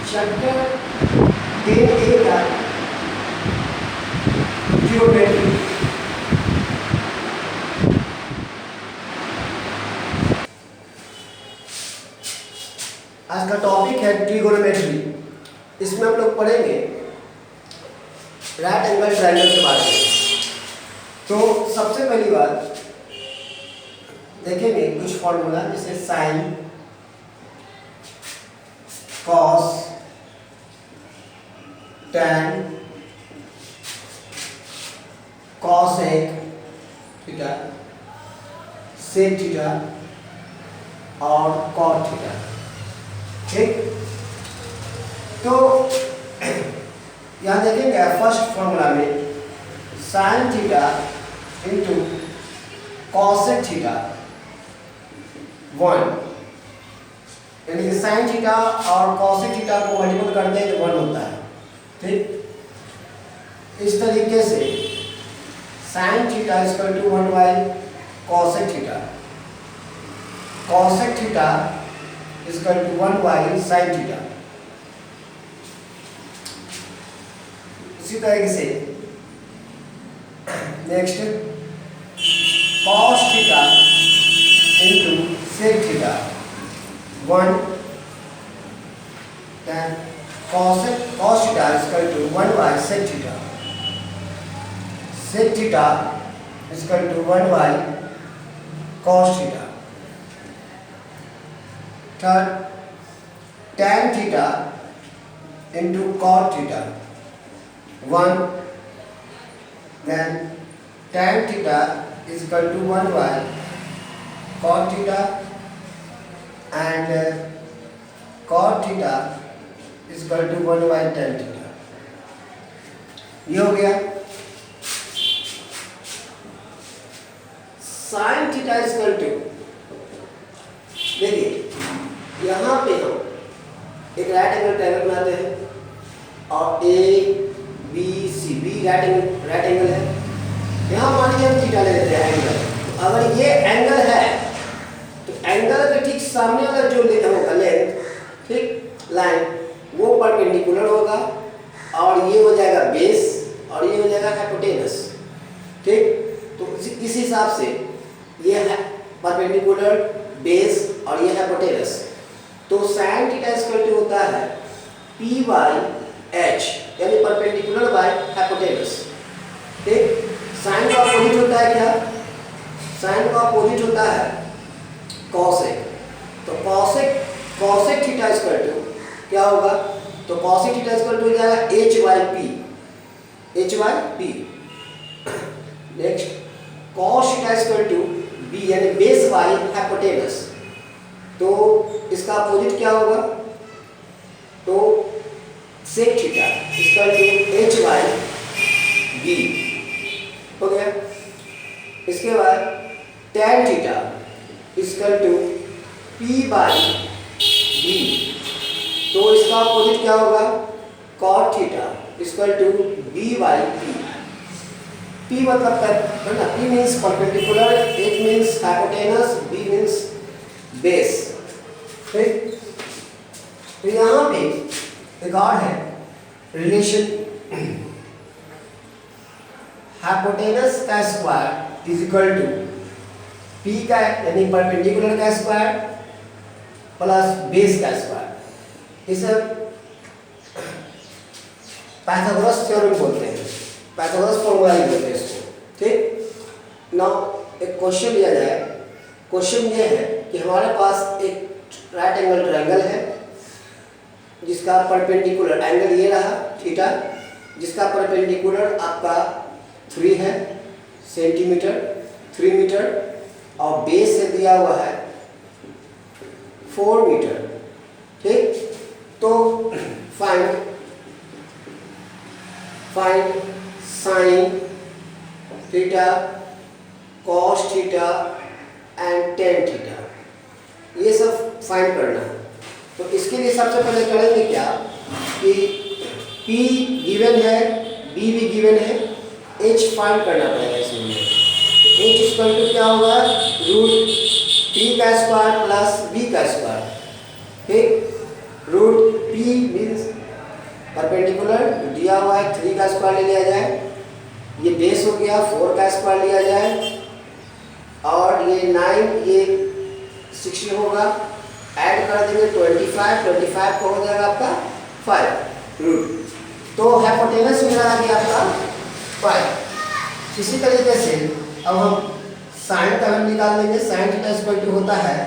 Chapter 10A का geometry. आज का टॉपिक है ट्रिगोनोमेट्री। इसमें हम लोग पढ़ेंगे राइट एंगल ट्रायंगल के बारे में। तो सबसे पहली बात देखेंगे कुछ फॉर्मूला, जैसे sine, cos, tan, cosec theta, sec theta और कॉट थीटा। ठीक, तो यहाँ देखेंगे फर्स्ट फॉर्मूला में sine theta into cosec theta 1, यानी कि साइन थीटा और कॉसेक थीटा को मल्टीपल करते हैं तो 1 होता है। ठीक, इस तरीके से sine theta equal to 1 by cosec theta, cosec theta equal to 1 by sine theta. इसी तरीके से next cos theta into sec theta 1, then cos theta is equal to 1 by sec theta, sec theta is equal to 1 by cos theta। Third, tan theta into cot theta 1, then tan theta is equal to 1 by cot theta and cot theta is equal to 1 by tan theta। ये हो गया। Sine theta is equal to, देखिए यहाँ पे हम एक right angle triangle बनाते हैं और A B C, B right angle है। यहाँ मान लीजिए हम थीटा ले लेते हैं एंगल। अगर ये एंगल है तो एंगल के ठीक सामने वाला जो होगा लेंथ, ठीक लाइन, वो परपेंडिकुलर होगा और ये हो जाएगा बेस और ये हो जाएगा हाइपोटेनस। ठीक, तो इस हिसाब से ये है परपेंडिकुलर, बेस और ये हाइपोटेनस। तो साइन थीटा इक्वल टू होता है P बाई H, यानी परपेंडिकुलर बाय हाइपोटेनस। ठीक, साइन का अपोजिट होता है क्या? साइन का अपोजिट होता है कॉसेक। तो कॉसेक थीटा इक्वल टू क्या होगा? तो कॉसेक थीटा इक्वल टू हो जाएगा H by P। Next cos theta equal to B, यानी बेस बाई हाइपोटेनस। तो इसका अपोजिट क्या होगा? तो sec theta equal to H by B हो गया। इसके बाद tan theta equal to P by B। तो इसका अपोजिट क्या होगा? cot theta equal to B by P। P मतलब है ना, P means perpendicular, H means hypotenuse, B means base. ठीक, तो यहाँ पे एक और है रिलेशन, हाइपोटेनस का square is equal to P का यानी परपेंडिकुलर का स्क्वायर प्लस बेस का स्क्वायर। इसे पाइथागोरस थ्योरम बोलते हैं, पाइथागोरस फॉर्मूला ही बोलते हैं इसको। ठीक, नाउ एक क्वेश्चन लिया जाए। क्वेश्चन ये है कि हमारे पास एक राइट एंगल ट्रायंगल है जिसका परपेंडिकुलर एंगल ये रहा थीटा, जिसका परपेंडिकुलर आपका 3 है सेंटीमीटर, 3 मीटर और बेस से दिया हुआ है 4 मीटर। ठीक, तो find sine theta, cos theta and tan theta, ये सब फाइंड करना है। तो इसके लिए सबसे पहले करेंगे क्या कि P गिवन है, B भी गिवन है, H फाइंड करना पड़ेगा इसमें। H इक्वल टू क्या होगा? रूट P का स्क्वायर प्लस B का स्क्वायर। ठीक, रूट पी मीन्स परपेंडिकुलर, दिया हुआ है 3 का स्क्वायर ले लिया जाए, ये बेस हो गया 4 का स्क्वायर लिया जाए, और ये 9 ये 60 होगा, ऐड कर देंगे 25 को हो जाएगा आपका 5 रूट, तो हाइपोटेनस मेरा आ गया आपका 5। इसी तरीके से अब हम साइन का वैल्यू निकाल लेंगे। साइन थीटा इक्वल टू होता है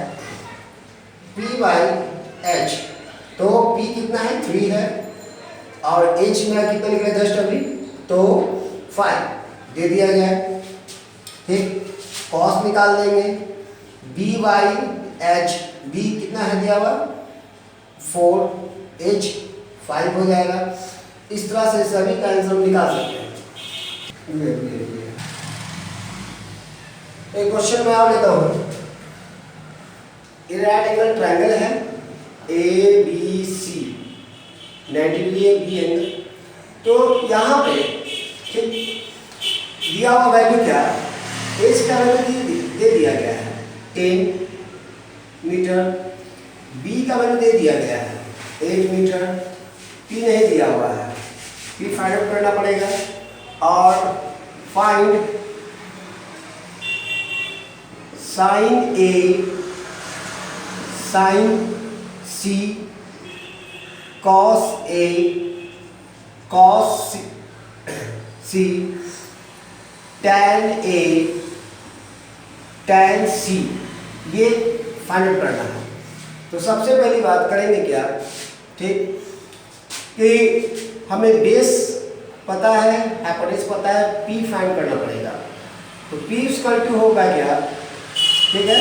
p/h, तो p कितना है 3 है और h मेरा कितना निकला जस्ट अभी, तो 5 दे दिया जाए। ठीक, कॉस निकाल लेंगे b/h, b कितना है दिया हुआ 4, h 5 हो जाएगा। इस तरह से सभी का आंसर निकाल सकते हैं। एक क्वेश्चन मैं और लेता हूँ। राइट एंगल ट्रायंगल है ए बी सी, 90 डिग्री है बी एंगल, तो यहाँ पे ठीक दिया हुआ वैल्यू क्या है, एच का वैल्यू दे दिया गया है 10 मीटर, बी का वैल्यू दे दिया गया है 8 मीटर, पी नहीं दिया हुआ है, पी फाइंड आउट करना पड़ेगा। और find sign A sign C cos A cos C tan A tan सी, ये फाइंड आउट करना है। तो सबसे पहली बात करेंगे क्या, ठीक, कि हमें बेस पता है, हाइपोटेनस पता है, पी फाइंड करना पड़ेगा। तो पी इक्वल टू होगा क्या, ठीक है,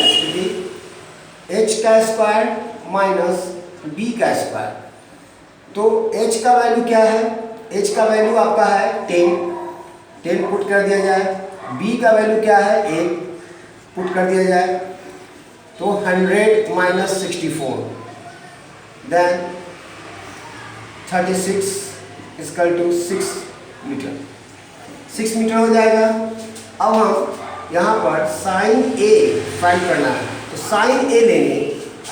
एच का स्क्वायर माइनस बी का स्क्वायर। तो एच का वैल्यू क्या है, एच का वैल्यू आपका है 10 पुट कर दिया जाए, बी का वैल्यू क्या है 8 पुट कर दिया जाए, तो 100 minus 64 then 36 equal to 6 metre, 6 metre हो जाएगा। अब हम यहाँ पर साइन ए फाइंड करना है, तो साइन ए लेंगे,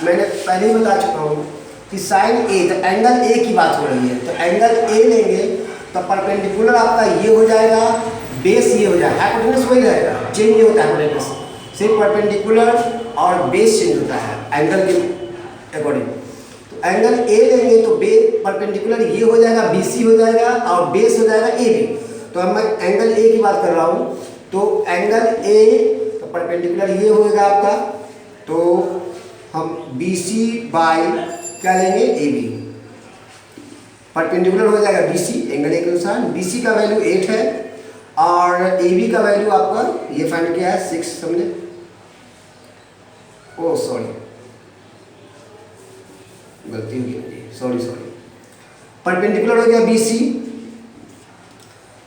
मैंने पहले ही बता चुका हूँ कि साइन ए, तो एंगल ए की बात हो रही है, तो एंगल ए लेंगे तो परपेंडिकुलर आपका ये हो जाएगा, बेस ये हो जाएगा, हाइपोटेनस वही रहेगा, चेंज नहीं होता है हाइपोटेनस, सिर्फ परपेंडिकुलर और बेस चेंज होता है एंगल के अकॉर्डिंग। तो एंगल ए लेंगे तो बेस परपेंडिकुलर ये हो जाएगा BC हो जाएगा और बेस हो जाएगा AB। तो अब मैं एंगल ए की बात कर रहा हूँ, तो एंगल ए तो परपेंडिकुलर ये होगा आपका, तो हम BC बाय क्या लेंगे AB, परपेंडिकुलर हो जाएगा BC एंगल ए के अनुसार, BC का वैल्यू 8 है और AB का वैल्यू आपका ये फाइंड किया है 6, समझे, ओ सॉरी गलती हो गई, सॉरी परपेंडिकुलर हो गया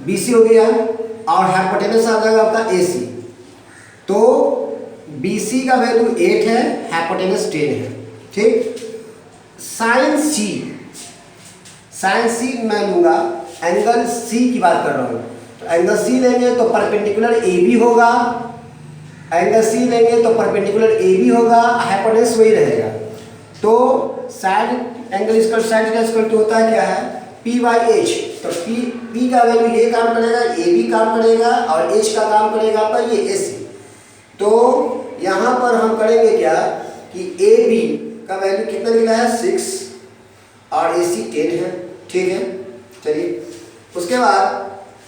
BC हो गया और हाइपोटेनस आ जाएगा आपका AC। तो BC का वैल्यू 8 है, हाइपोटेनस 10 है, ठीक। साइन C मैं लूंगा, एंगल C की बात कर रहा हूँ, तो एंगल C लेंगे तो परपेंडिकुलर AB होगा, एंगल C लेंगे तो परपेंडिकुलर AB होगा, हाइपोटेनस वही रहेगा। तो साइड एंगल इसका साइड का इक्वल टू होता है क्या है P/H, तो P का वैल्यू ये काम करेगा, AB काम करेगा और H का काम करेगा आपका ये AC। तो यहाँ पर हम करेंगे क्या कि AB का वैल्यू कितना मिला है 6 और AC 10 है, ठीक है। चलिए उसके बाद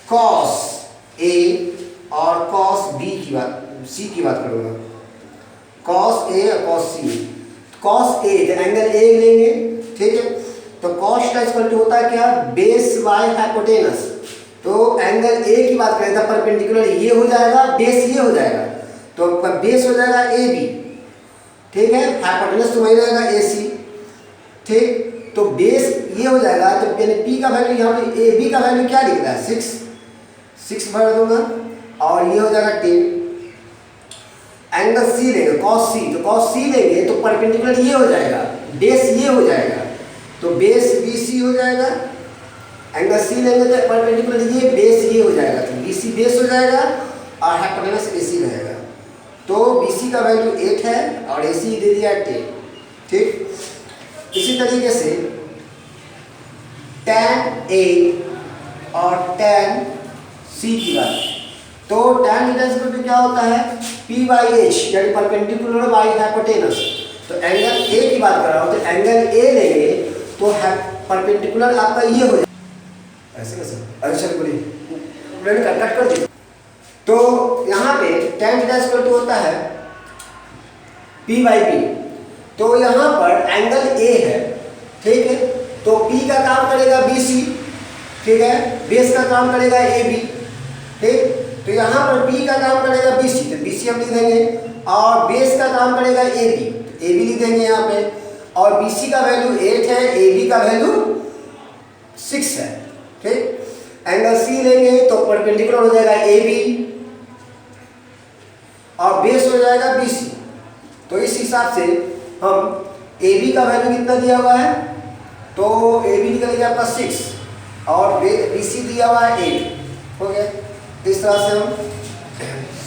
cos A और cos B की बात, C की बात करूँगा, cos A और cos C। cos A angle A लेंगे, ठीक है, तो cos का इक्वल टू होता है क्या बेस बाय हाइपोटेनस। तो एंगल A की बात करें तो परपेंडिकुलर ये हो जाएगा, बेस ये हो जाएगा, तो बेस हो जाएगा AB, ठीक है, हाइपोटेनस तो वही रहेगा AC, ठीक। तो बेस ये हो जाएगा, तो यानी P का वैल्यू यहाँ पे AB का वैल्यू क्या लिख रहा है 6 भर दूंगा और ये हो जाएगा 10। एंगल C लेंगे cos C, तो cos C लेंगे तो परपेंडिकुलर ये हो जाएगा, बेस ये हो जाएगा, तो बेस BC हो जाएगा, एंगल C लेंगे तो परपेंडिकुलर ये बेस ये हो जाएगा, तो BC बेस हो जाएगा और हाइपोटेनस AC रहेगा। तो BC का वैल्यू 8 है और AC दे दिया 10, ठीक। इसी तरीके से tan A और tan C की बात, तो tan थीटा इक्वल टू क्या होता है P बाई H, यानी परपेंडिकुलर बाई हाइपोटेनस। तो एंगल A की बात कर रहा हूँ, तो एंगल A लेंगे तो परपेंडिकुलर आपका ये हो जाएगा, ऐसे कैसे, अच्छा बोलिए कट कर दीजिए। तो यहाँ पे tan थीटा इक्वल टू होता है P बाई P, तो यहाँ पर एंगल A है, ठीक है, तो P का काम करेगा BC, ठीक है, बेस का काम करेगा AB, ठीक, तो यहाँ पर P का काम करेगा BC, तो BC हम लिख देंगे, और बेस का काम करेगा AB, तो AB लिख देंगे यहाँ पे, और BC का वैल्यू 8 है, AB का वैल्यू 6 है, ठीक। एंगल C लेंगे तो परपेंडिकुलर हो जाएगा AB और बेस हो जाएगा BC, तो इस हिसाब से हम AB का वैल्यू कितना दिया हुआ है, तो AB निकल गया आपका 6 और BC दिया हुआ है 8, हो गया। इस तरह से हम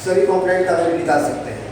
सभी कंपोनेंट का वैल्यू निकाल सकते हैं।